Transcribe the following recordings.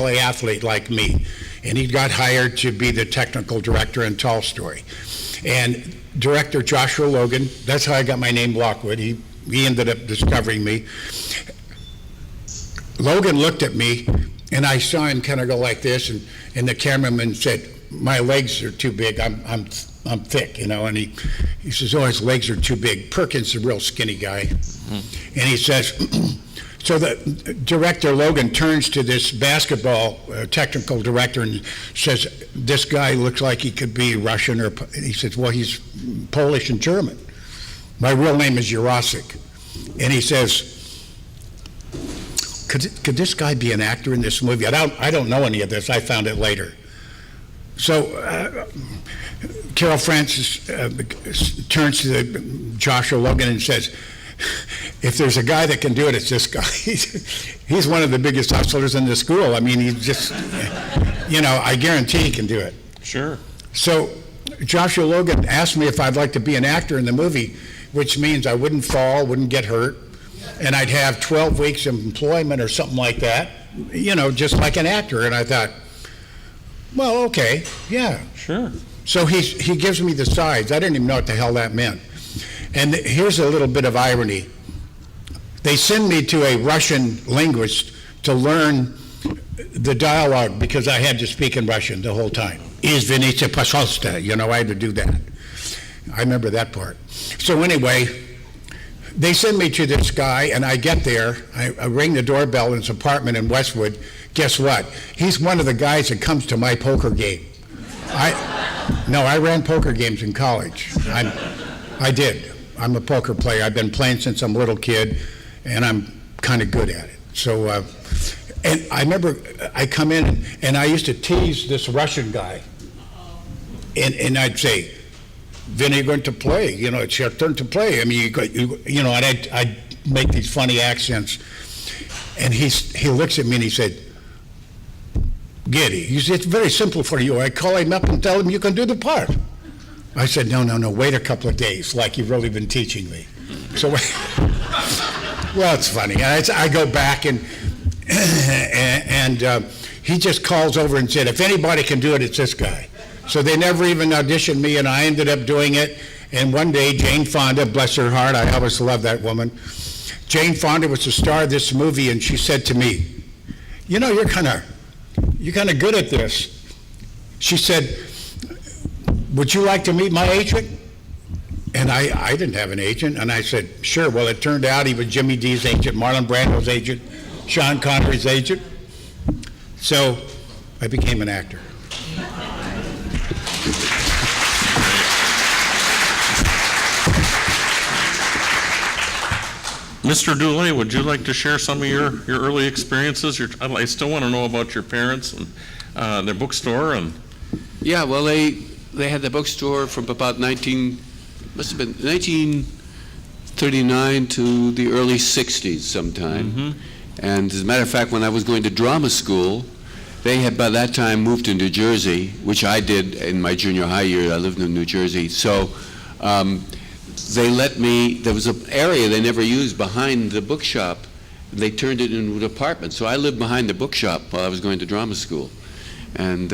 NCAA athlete like me, and he got hired to be the technical director in Tolstoy. And director Joshua Logan, that's how I got my name Lockwood. He ended up discovering me. Logan looked at me, and I saw him kind of go like this, and the cameraman said, "My legs are too big. I'm thick, you know." And he says, "Oh, his legs are too big." Perkins is a real skinny guy, and he says. So the director Logan turns to this basketball technical director and says, "This guy looks like he could be Russian," or he says, "Well, he's Polish and German. My real name is Jurasik." And he says, could this guy be an actor in this movie? I don't know any of this. I found it later. So Carol Francis turns to Joshua Logan and says, "If there's a guy that can do it, it's this guy." He's one of the biggest hustlers in the school. I mean, he's just, I guarantee he can do it. Sure. So Joshua Logan asked me if I'd like to be an actor in the movie, which means I wouldn't fall, wouldn't get hurt, and I'd have 12 weeks of employment or something like that, just like an actor. And I thought, well, okay, yeah. Sure. So he gives me the sides. I didn't even know what the hell that meant. And here's a little bit of irony. They send me to a Russian linguist to learn the dialogue because I had to speak in Russian the whole time. Izvinite, pожалуйста, I had to do that. I remember that part. So anyway, they send me to this guy, and I get there. I ring the doorbell in his apartment in Westwood. Guess what? He's one of the guys that comes to my poker game. I ran poker games in college. I did. I'm a poker player. I've been playing since I'm a little kid, and I'm kind of good at it. So, and I remember I come in, and I used to tease this Russian guy, and I'd say, "When are you going to play? It's your turn to play." I mean, and I'd make these funny accents, and he looks at me and he said, "Gary, it's very simple for you. I call him up and tell him you can do the part." I said, no, wait a couple of days, like you've really been teaching me. So, well, it's funny. I go back, and he just calls over and said, "If anybody can do it, it's this guy." So they never even auditioned me, and I ended up doing it. And one day, Jane Fonda, bless her heart, I always loved that woman. Jane Fonda was the star of this movie, and she said to me, "You're kind of good at this." She said, "Would you like to meet my agent?" And I didn't have an agent, and I said, "Sure." Well, it turned out he was Jimmy D's agent, Marlon Brando's agent, Sean Connery's agent. So I became an actor. Mr. Dullea, would you like to share some of your early experiences? I still want to know about your parents and their bookstore. And yeah, well, they had the bookstore from about 1939 to the early 60s sometime. Mm-hmm. And as a matter of fact, when I was going to drama school, they had by that time moved to New Jersey, which I did in my junior high year. I lived in New Jersey. So they let me, there was an area they never used behind the bookshop. They turned it into an apartment. So I lived behind the bookshop while I was going to drama school. And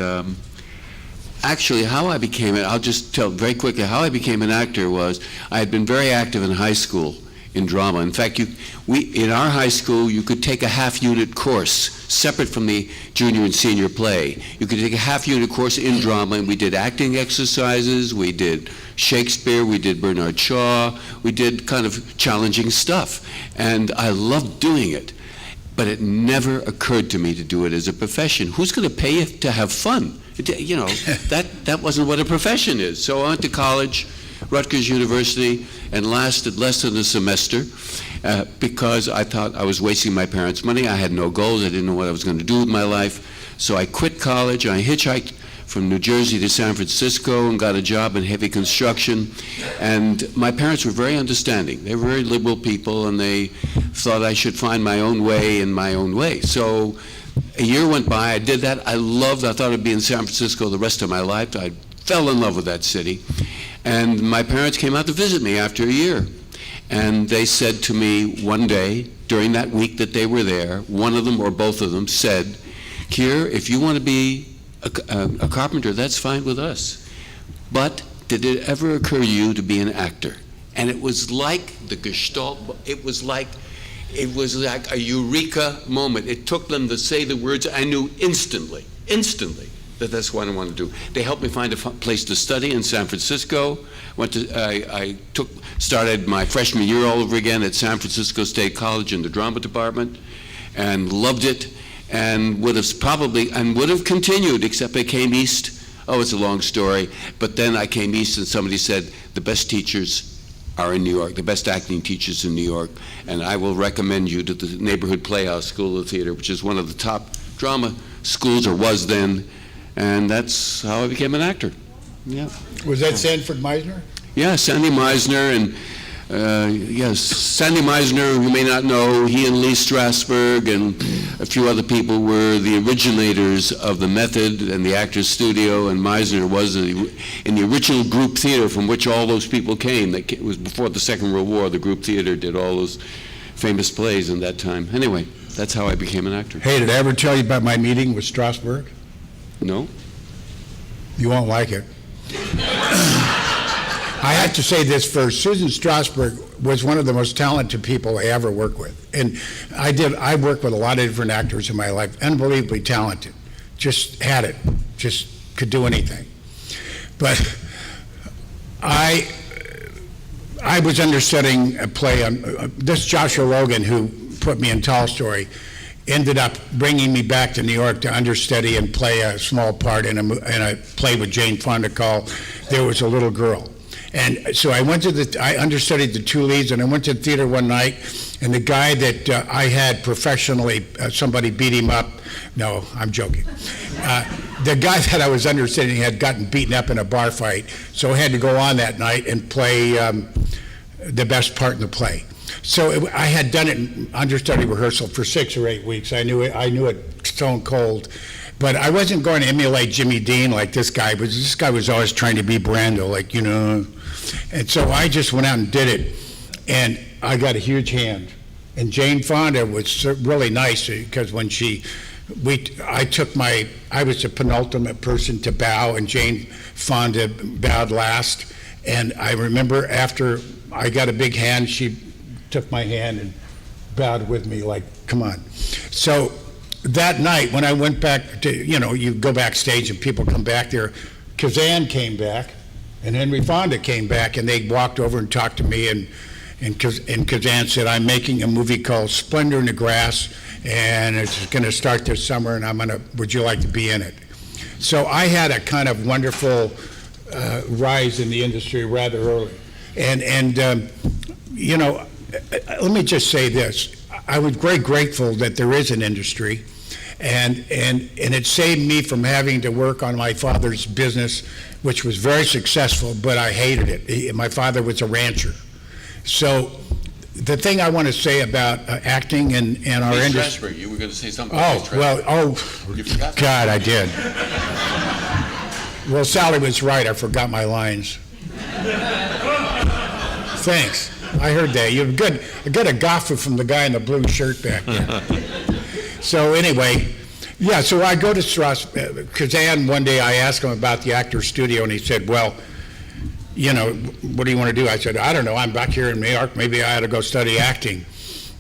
actually, how I became it, I'll just tell very quickly, how I became an actor was I had been very active in high school in drama. In fact, in our high school, you could take a half-unit course separate from the junior and senior play. You could take a half-unit course in drama, and we did acting exercises, we did Shakespeare, we did Bernard Shaw, we did kind of challenging stuff. And I loved doing it. But it never occurred to me to do it as a profession. Who's going to pay you to have fun? That wasn't what a profession is. So I went to college, Rutgers University, and lasted less than a semester because I thought I was wasting my parents' money. I had no goals. I didn't know what I was going to do with my life. So I quit college. I hitchhiked from New Jersey to San Francisco and got a job in heavy construction. And my parents were very understanding. They were very liberal people, and they thought I should find my own way in my own way. So a year went by. I did that. I thought I'd be in San Francisco the rest of my life. I fell in love with that city. And my parents came out to visit me after a year. And they said to me one day, during that week that they were there, one of them or both of them said, Keir, if you want to be a carpenter, that's fine with us. But did it ever occur to you to be an actor? And it was like the Gestalt, it was like a eureka moment. It took them to say the words. I knew instantly, that that's what I wanted to do. They helped me find a place to study in San Francisco. Started my freshman year all over again at San Francisco State College in the drama department, and loved it, and would have continued, except I came east. Oh, it's a long story, but then I came east and somebody said the best teachers are in New York, the best acting teachers in New York, and I will recommend you to the Neighborhood Playhouse School of Theater, which is one of the top drama schools, or was then, and that's how I became an actor. Yeah. Was that Sanford Meisner? Yeah, Sandy Meisner, and yes, Sandy Meisner, who may not know, he and Lee Strasberg and a few other people were the originators of the method and the Actors Studio, and Meisner was in the original group theater from which all those people came. It was before the Second World War. The group theater did all those famous plays in that time. Anyway, that's how I became an actor. Hey, did I ever tell you about my meeting with Strasberg? No? You won't like it. I have to say this first. Susan Strasberg was one of the most talented people I ever worked with. And I worked with a lot of different actors in my life, unbelievably talented. Just had it, just could do anything. But I was understudying a play on, this Joshua Logan, who put me in Tolstoy, ended up bringing me back to New York to understudy and play a small part in a play with Jane Fonda called There Was a Little Girl. And so I understudied the two leads, and I went to the theater one night, and the guy that I had professionally, somebody beat him up. No, I'm joking. The guy that I was understudying had gotten beaten up in a bar fight, so I had to go on that night and play the best part in the play. So I had done it in understudy rehearsal for 6 or 8 weeks. I knew it stone cold. But I wasn't going to emulate Jimmy Dean like this guy was. This guy was always trying to be Brando, like, you know. And so I just went out and did it, and I got a huge hand. And Jane Fonda was really nice, because when I was the penultimate person to bow, and Jane Fonda bowed last. And I remember after I got a big hand, she took my hand and bowed with me, like, come on. So that night, when I went back to, you go backstage and people come back there, Kazan came back and Henry Fonda came back, and they walked over and talked to me, and Kazan said, I'm making a movie called Splendor in the Grass, and it's going to start this summer, and would you like to be in it? So I had a kind of wonderful rise in the industry rather early. And let me just say this. I was very grateful that there is an industry, and it saved me from having to work on my father's business, which was very successful, but I hated it. My father was a rancher. So the thing I want to say about acting and our industry. You were going to say something. You forgot. God, I did. Well, Sally was right. I forgot my lines. Thanks. I heard that. You got a gaffer from the guy in the blue shirt back there. So anyway, yeah, so I go to Kazan one day. I asked him about the Actors Studio, and he said, well, what do you want to do? I said, I don't know. I'm back here in New York. Maybe I ought to go study acting.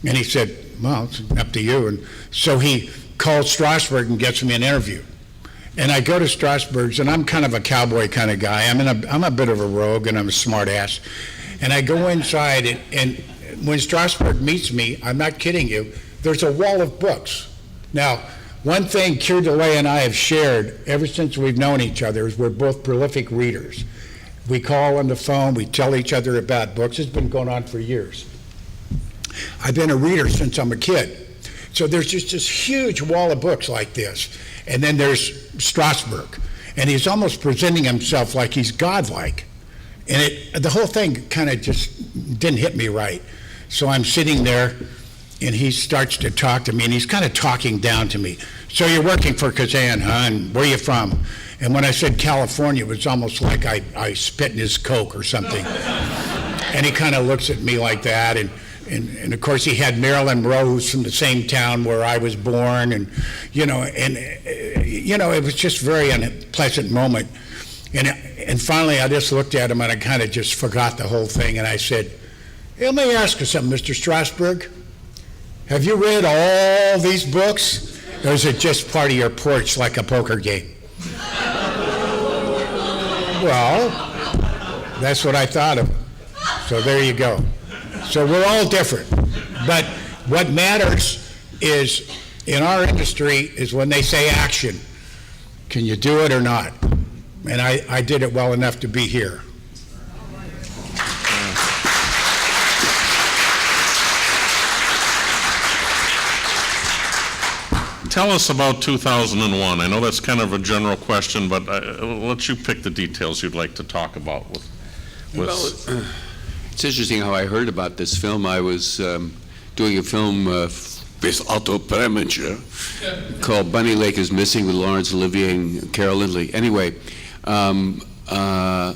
And he said, well, it's up to you. And so he called Strasberg and gets me an interview. And I go to Strasberg's, and I'm kind of a cowboy kind of guy. I'm a bit of a rogue, and I'm a smart ass. And I go inside, and when Strasberg meets me, I'm not kidding you, there's a wall of books. Now, one thing Keir Dullea and I have shared ever since we've known each other is we're both prolific readers. We call on the phone, we tell each other about books. It's been going on for years. I've been a reader since I'm a kid. So there's just this huge wall of books like this. And then there's Strasberg, and he's almost presenting himself like he's godlike. And the whole thing kind of just didn't hit me right. So I'm sitting there, and he starts to talk to me, and he's kind of talking down to me. So you're working for Kazan, huh? And where are you from? And when I said California, it was almost like I spit in his Coke or something. And he kind of looks at me like that, and And of course, he had Marilyn Monroe from the same town where I was born, and it was just a very unpleasant moment. And finally, I just looked at him and I kind of just forgot the whole thing, and I said, "Hey, let me ask you something, Mr. Strasberg. Have you read all these books, or is it just part of your porch like a poker game?" Well, that's what I thought of. So there you go. So we're all different. But what matters is, in our industry, is when they say action. Can you do it or not? And I did it well enough to be here. Tell us about 2001. I know that's kind of a general question, but I'll let you pick the details you'd like to talk about. Well, it's interesting how I heard about this film. I was doing a film with Otto Preminger called Bunny Lake is Missing with Laurence Olivier and Carol Lindley. Anyway, I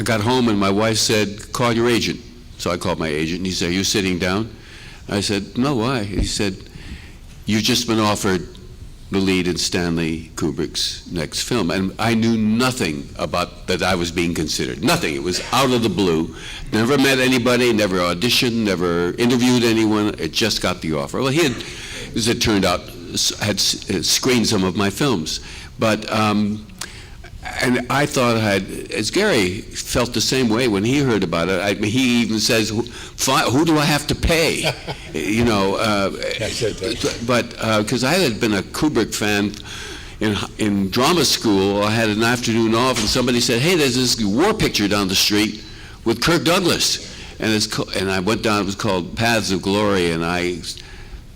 got home and my wife said, "Call your agent." So I called my agent and he said, "Are you sitting down?" I said, "No, why?" He said, "You've just been offered the lead in Stanley Kubrick's next film." And I knew nothing about that I was being considered. Nothing. It was out of the blue. Never met anybody, never auditioned, never interviewed anyone. It just got the offer. Well, he had, as it turned out, had screened some of my films. But, and I thought as Gary felt the same way when he heard about it. He even says, "Who do I have to pay?" But because I had been a Kubrick fan in drama school, I had an afternoon off, and somebody said, "Hey, there's this war picture down the street with Kirk Douglas," and I went down. It was called Paths of Glory, and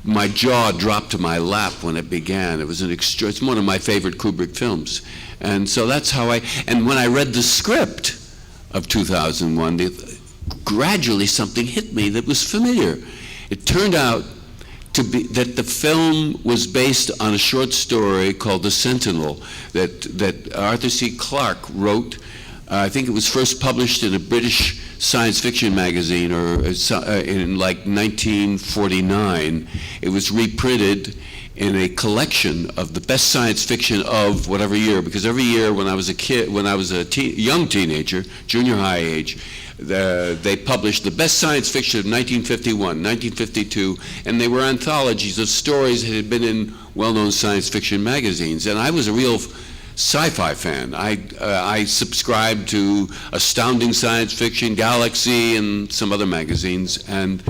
my jaw dropped to my lap when it began. It was it's one of my favorite Kubrick films. And so that's how and when I read the script of 2001, gradually something hit me that was familiar. It turned out to be that the film was based on a short story called The Sentinel that Arthur C. Clarke wrote. I think it was first published in a British science fiction magazine in like 1949. It was reprinted in a collection of the best science fiction of whatever year, because every year when I was a young teenager, junior high age, they published the best science fiction of 1951, 1952, and they were anthologies of stories that had been in well-known science fiction magazines. And I was a real sci-fi fan. I subscribed to Astounding Science Fiction, Galaxy, and some other magazines. And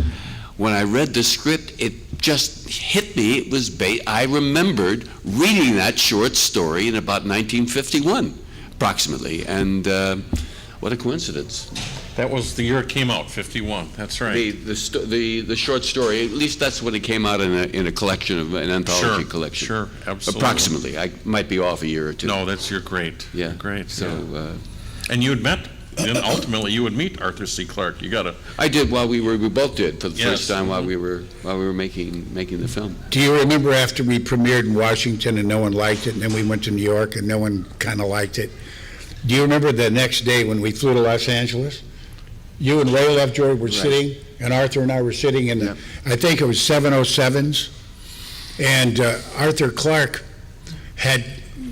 when I read the script, it just hit me. It was I remembered reading that short story in about 1951, approximately. And what a coincidence. That was the year it came out, 51. That's right. The short story, at least that's when it came out in a collection of an anthology collection. Sure, absolutely. Approximately. I might be off a year or two. No, you're great. Yeah. You're great. So, and you had met, and ultimately you would meet Arthur C. Clarke. I did while we both did for the first time while we were making the film. Do you remember after we premiered in Washington and no one liked it, and then we went to New York and no one kind of liked it? Do you remember the next day when we flew to Los Angeles? You and Ray Lovejoy were sitting, and Arthur and I were sitting in the, I think it was 707s, and Arthur Clarke had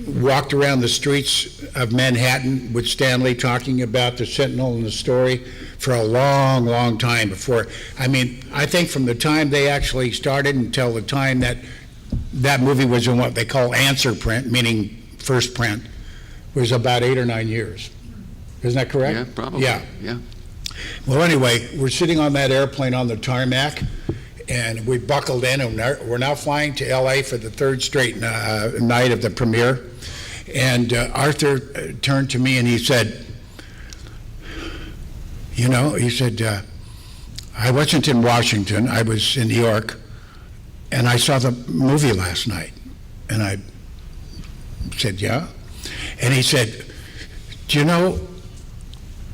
walked around the streets of Manhattan with Stanley talking about the Sentinel and the story for a long, long time before. I mean, I think from the time they actually started until the time that movie was in what they call answer print, meaning first print, was about 8 or 9 years. Isn't that correct? Yeah, probably. Yeah. Well, anyway, we're sitting on that airplane on the tarmac, and we buckled in, and we're now flying to L.A. for the third straight night of the premiere. And Arthur turned to me and he said, I wasn't in Washington, I was in New York, and I saw the movie last night. And I said, yeah? And he said, do you know,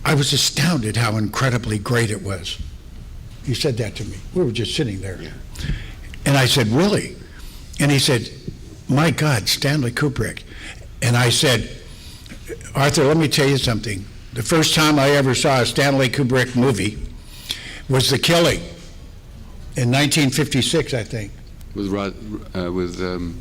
I was astounded how incredibly great it was. He said that to me. We were just sitting there. Yeah. And I said, really? And he said, my God, Stanley Kubrick. And I said, Arthur, let me tell you something. The first time I ever saw a Stanley Kubrick movie was The Killing in 1956, I think. With the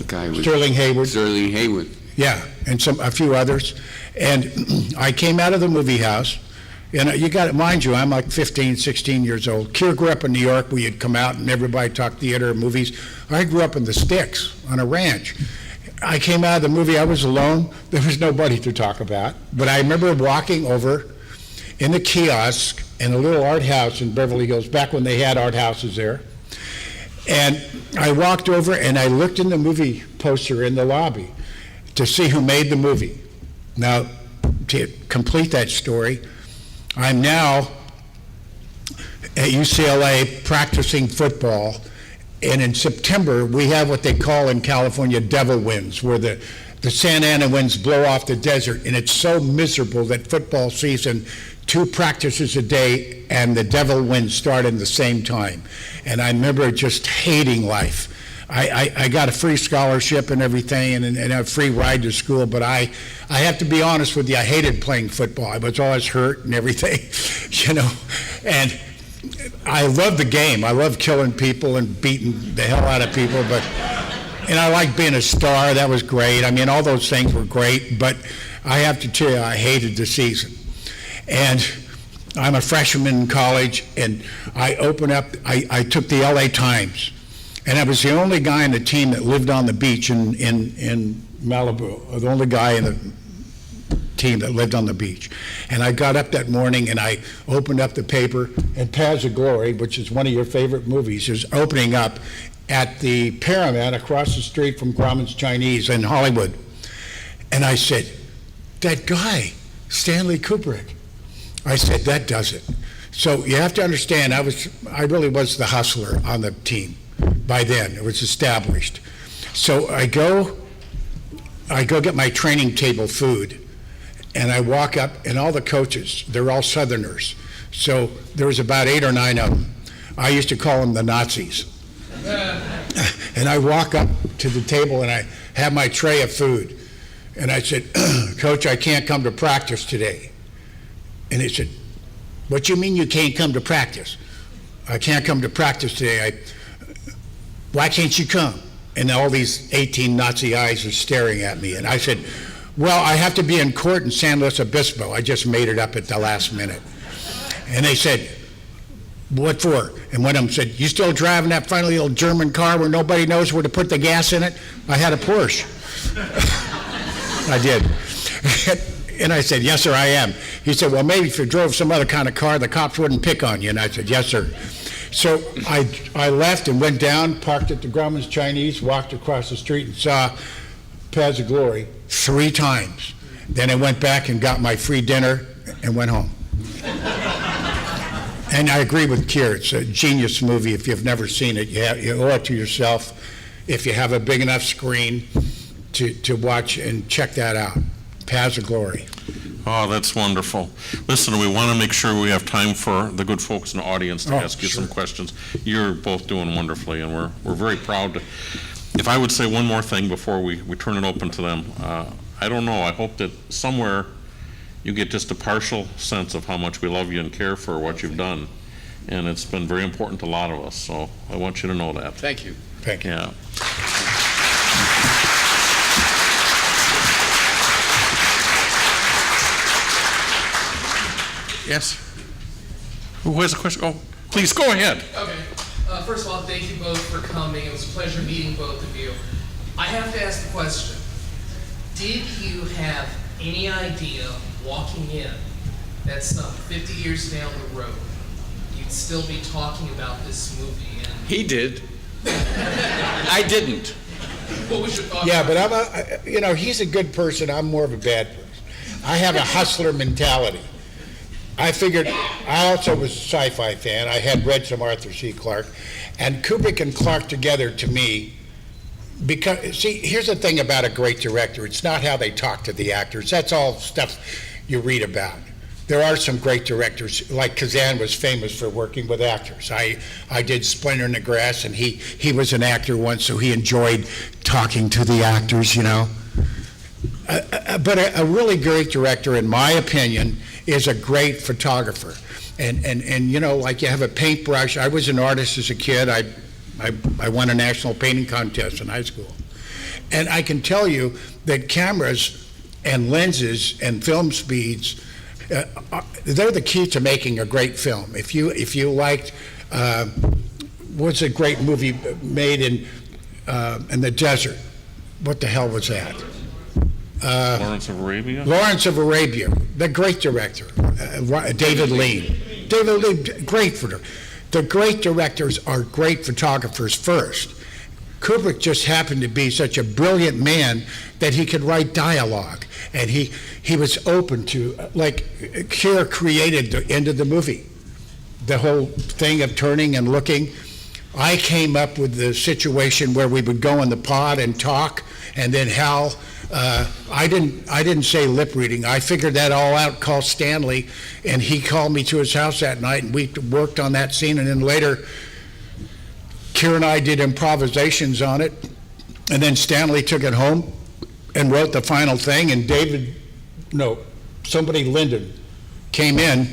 guy with Sterling Haywood. Sterling Haywood. Yeah, and a few others. And I came out of the movie house, and you got to mind you, I'm like 15, 16 years old. Keir grew up in New York. We had come out and everybody talked theater, movies. I grew up in the sticks on a ranch. I came out of the movie, I was alone. There was nobody to talk about. But I remember walking over in the kiosk in a little art house in Beverly Hills, back when they had art houses there. And I walked over and I looked in the movie poster in the lobby to see who made the movie. Now, to complete that story, I'm now at UCLA practicing football, and in September, we have what they call in California devil winds, where the Santa Ana winds blow off the desert, and it's so miserable that football season, 2 practices a day, and the devil winds start in the same time. And I remember just hating life. I got a free scholarship and everything, and a free ride to school, but I have to be honest with you, I hated playing football. I was always hurt and everything, you know. And I love the game. I love killing people and beating the hell out of people, and I like being a star. That was great. I mean, all those things were great, but I have to tell you, I hated the season. And I'm a freshman in college, and I took the LA Times, and I was the only guy on the team that lived on the beach in Malibu, the only guy in the team that lived on the beach. And I got up that morning and I opened up the paper, and Paths of Glory, which is one of your favorite movies, is opening up at the Paramount across the street from Grauman's Chinese in Hollywood. And I said, that guy, Stanley Kubrick. I said, that does it. So you have to understand, I really was the hustler on the team by then. It was established. So I go get my training table food, and I walk up, and all the coaches, they're all Southerners. So there was about 8 or 9 of them. I used to call them the Nazis. And I walk up to the table, and I have my tray of food. And I said, Coach, I can't come to practice today. And he said, what do you mean you can't come to practice? I can't come to practice today. Why can't you come? And all these 18 Nazi eyes are staring at me. And I said, well, I have to be in court in San Luis Obispo. I just made it up at the last minute. And they said, what for? And one of them said, you still driving that funny little German car where nobody knows where to put the gas in it? I had a Porsche. I did. And I said, yes, sir, I am. He said, well, maybe if you drove some other kind of car, the cops wouldn't pick on you. And I said, yes, sir. So I left and went down, parked at the Grauman's Chinese, walked across the street and saw Paths of Glory 3 times. Then I went back and got my free dinner and went home. And I agree with Keir. It's a genius movie. If you've never seen it, you owe it to yourself. If you have a big enough screen to watch and check that out. Paths of Glory. Oh, that's wonderful. Listen, we want to make sure we have time for the good folks in the audience to ask you some questions. You're both doing wonderfully, and we're very proud to. If I would say one more thing before we turn it open to them, I don't know, I hope that somewhere you get just a partial sense of how much we love you and care for what you've done. And it's been very important to a lot of us, so I want you to know that. Thank you. Thank you. Yeah. Yes? Who has a question? Oh, please, go ahead. Okay. First of all, thank you both for coming. It was a pleasure meeting both of you. I have to ask the question, did you have any idea walking in that some 50 years down the road, you'd still be talking about this movie? And He did. I didn't. what was your thought? Yeah, but he's a good person. I'm more of a bad person. I have a hustler mentality. I figured, I also was a sci-fi fan. I had read some Arthur C. Clarke. And Kubrick and Clarke together, to me, because, see, here's the thing about a great director. It's not how they talk to the actors. That's all stuff you read about. There are some great directors, like Kazan was famous for working with actors. I did Splinter in the Grass, and he was an actor once, so he enjoyed talking to the actors, But a really great director, in my opinion, is a great photographer. And you know, like you have a paintbrush. I was an artist as a kid. I won a national painting contest in high school. And I can tell you that cameras and lenses and film speeds, they're the key to making a great film. If you liked, what's a great movie made in the desert? What the hell was that? Lawrence of Arabia? Lawrence of Arabia, the great director, David Lean. David Lean, great for the great directors are great photographers first. Kubrick just happened to be such a brilliant man that he could write dialogue, and he was open to, like, Keir created the end of the movie, the whole thing of turning and looking. I came up with the situation where we would go in the pod and talk, and then Hal, I didn't say lip reading. I figured that all out, called Stanley, and he called me to his house that night, and we worked on that scene, and then later, Keir and I did improvisations on it, and then Stanley took it home and wrote the final thing, and Lyndon, came in.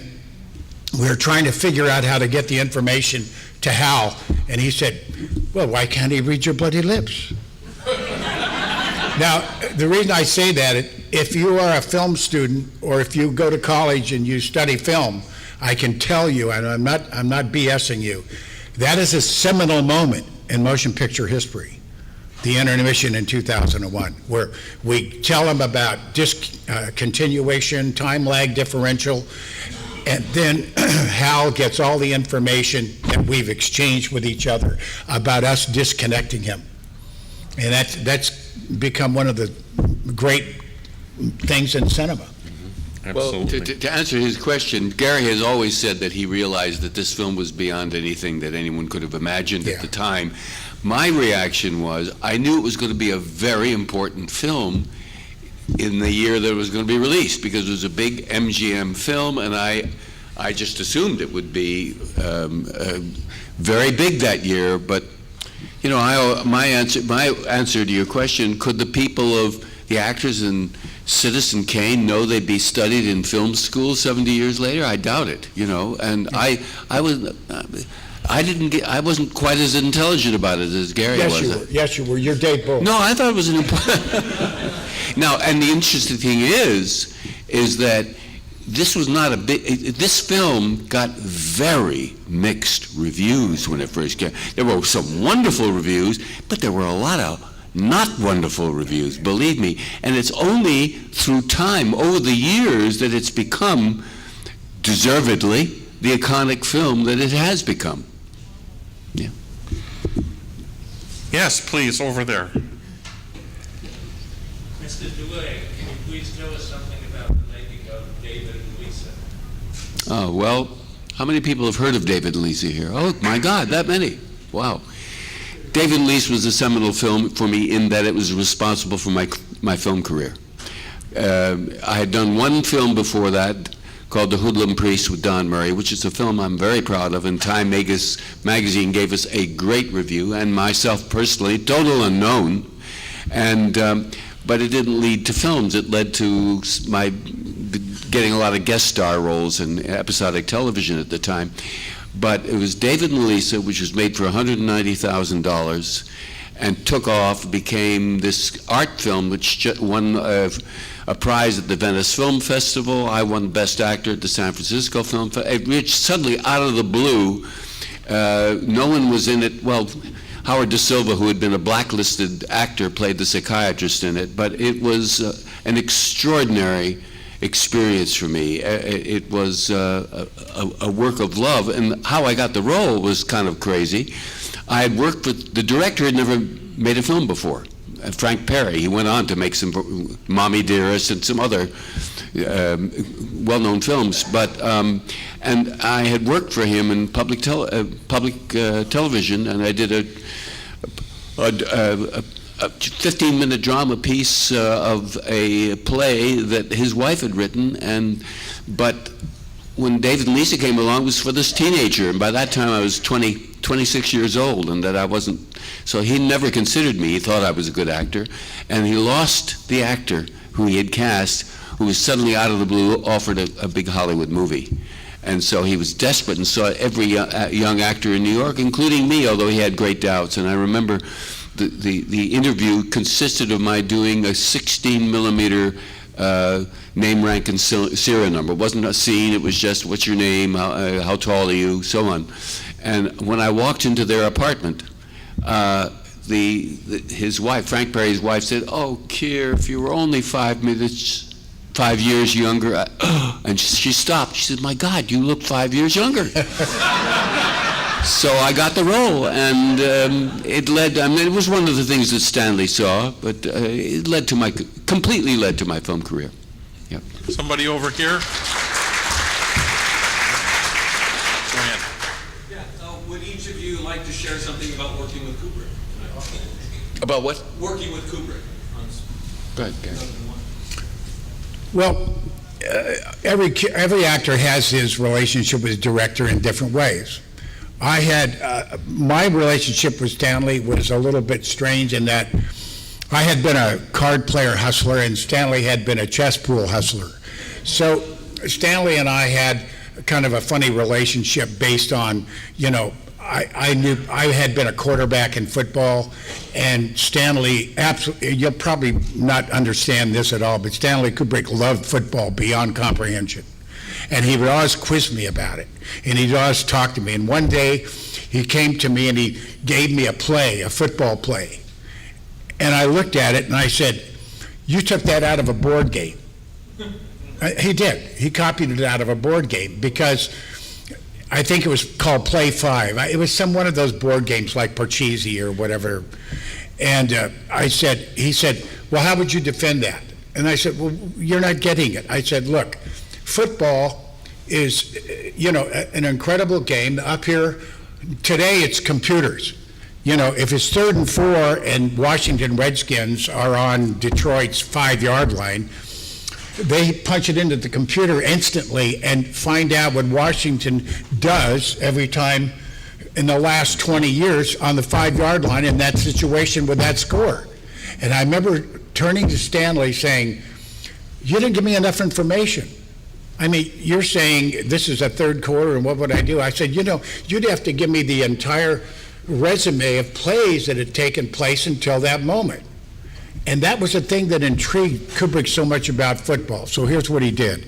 We were trying to figure out how to get the information to Hal, and he said, well, why can't he read your bloody lips? Now, the reason I say that, if you are a film student or if you go to college and you study film, I can tell you, and I'm not BSing you, that is a seminal moment in motion picture history, the intermission in 2001, where we tell them about discontinuation, time lag differential, and then Hal gets all the information that we've exchanged with each other about us disconnecting him. And that's become one of the great things in cinema. Absolutely. Well, to answer his question, Gary has always said that he realized that this film was beyond anything that anyone could have imagined at the time. My reaction was, I knew it was going to be a very important film in the year that it was going to be released, because it was a big MGM film, and I just assumed it would be very big that year. But you know, my answer to your question, could the people of the actors in Citizen Kane know they'd be studied in film school 70 years later? I doubt it. You know, and I wasn't quite as intelligent about it as Gary was. Yes, you were. You're Dave Bull. No, I thought it was an important. Now, and the interesting thing is that this was not a big. This film got very mixed reviews when it first came. There were some wonderful reviews, but there were a lot of not wonderful reviews, believe me. And it's only through time, over the years, that it's become, deservedly, the iconic film that it has become. Yeah. Yes, please, over there. Mr. Dullea, can you please tell us something about the making of David and Lisa? Oh, well, how many people have heard of David and Lisa here? Oh, my God, that many. Wow. David and Lisa was a seminal film for me in that it was responsible for my film career. I had done one film before that called The Hoodlum Priest with Don Murray, which is a film I'm very proud of, and Time magazine gave us a great review, and myself personally, total unknown, and but it didn't lead to films. It led to my getting a lot of guest star roles in episodic television at the time. But it was David and Lisa, which was made for $190,000 and took off, became this art film which won a prize at the Venice Film Festival. I won Best Actor at the San Francisco Film Festival. Which suddenly, out of the blue, no one was in it. Well, Howard Da Silva, who had been a blacklisted actor, played the psychiatrist in it. But it was an extraordinary experience for me. It was a work of love, and how I got the role was kind of crazy. I had worked with, the director had never made a film before, Frank Perry. He went on to make some Mommy Dearest and some other well-known films, but and I had worked for him in public television, and I did a 15-minute drama piece of a play that his wife had written, but when David and Lisa came along, it was for this teenager, and by that time I was 26 years old, and that I wasn't, so he never considered me. He thought I was a good actor, and he lost the actor who he had cast, who was suddenly out of the blue offered a big Hollywood movie. And so he was desperate and saw every young actor in New York, including me, although he had great doubts. And I remember the interview consisted of my doing a 16-millimeter name, rank, and serial number. It wasn't a scene, it was just, what's your name, how tall are you, so on. And when I walked into their apartment, his wife, Frank Perry's wife, said, "Oh, Keir, if you were only 5 years younger," and she stopped. She said, "My God, you look 5 years younger." So I got the role, and it led. I mean, it was one of the things that Stanley saw, but it completely led to my film career. Yep. Somebody over here? Go ahead. Yeah, would each of you like to share something about working with Kubrick? About what? Working with Kubrick. Go ahead, Gary. Well, every actor has his relationship with his director in different ways. I had, my relationship with Stanley was a little bit strange in that I had been a card player hustler and Stanley had been a chess pool hustler. So Stanley and I had kind of a funny relationship based on, you know, I knew I had been a quarterback in football, and Stanley, absolutely, you'll probably not understand this at all, but Stanley Kubrick loved football beyond comprehension. And he would always quiz me about it, and he'd always talk to me. And one day, he came to me and he gave me a play, a football play. And I looked at it and I said, "You took that out of a board game." He did. He copied it out of a board game because I think it was called Play 5. It was one of those board games like Parcheesi or whatever. And he said, "Well, how would you defend that?" And I said, "Well, you're not getting it." I said, "Look, football is, you know, an incredible game. Up here, today it's computers. You know, if it's 3rd and 4 and Washington Redskins are on Detroit's 5-yard line, they punch it into the computer instantly and find out what Washington does every time in the last 20 years on the 5-yard line in that situation with that score." And I remember turning to Stanley saying, "You didn't give me enough information. I mean, you're saying this is a third quarter and what would I do?" I said, "You know, you'd have to give me the entire resume of plays that had taken place until that moment." And that was the thing that intrigued Kubrick so much about football. So here's what he did.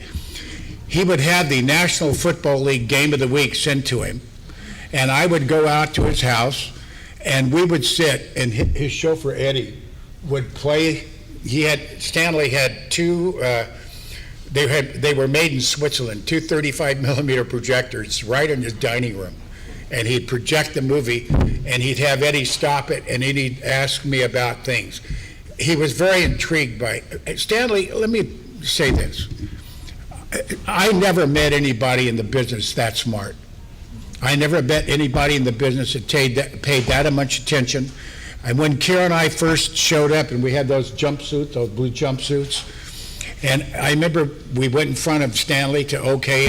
He would have the National Football League Game of the Week sent to him, and I would go out to his house, and we would sit, and his chauffeur, Eddie, would play. Stanley had two, they were made in Switzerland, two 35-millimeter projectors right in his dining room. And he'd project the movie, and he'd have Eddie stop it, and he'd ask me about things. He was very intrigued by Stanley. Let me say this. I never met anybody in the business that smart. I never met anybody in the business that paid that much attention. And when Keir and I first showed up, and we had those jumpsuits, those blue jumpsuits, and I remember we went in front of Stanley to okay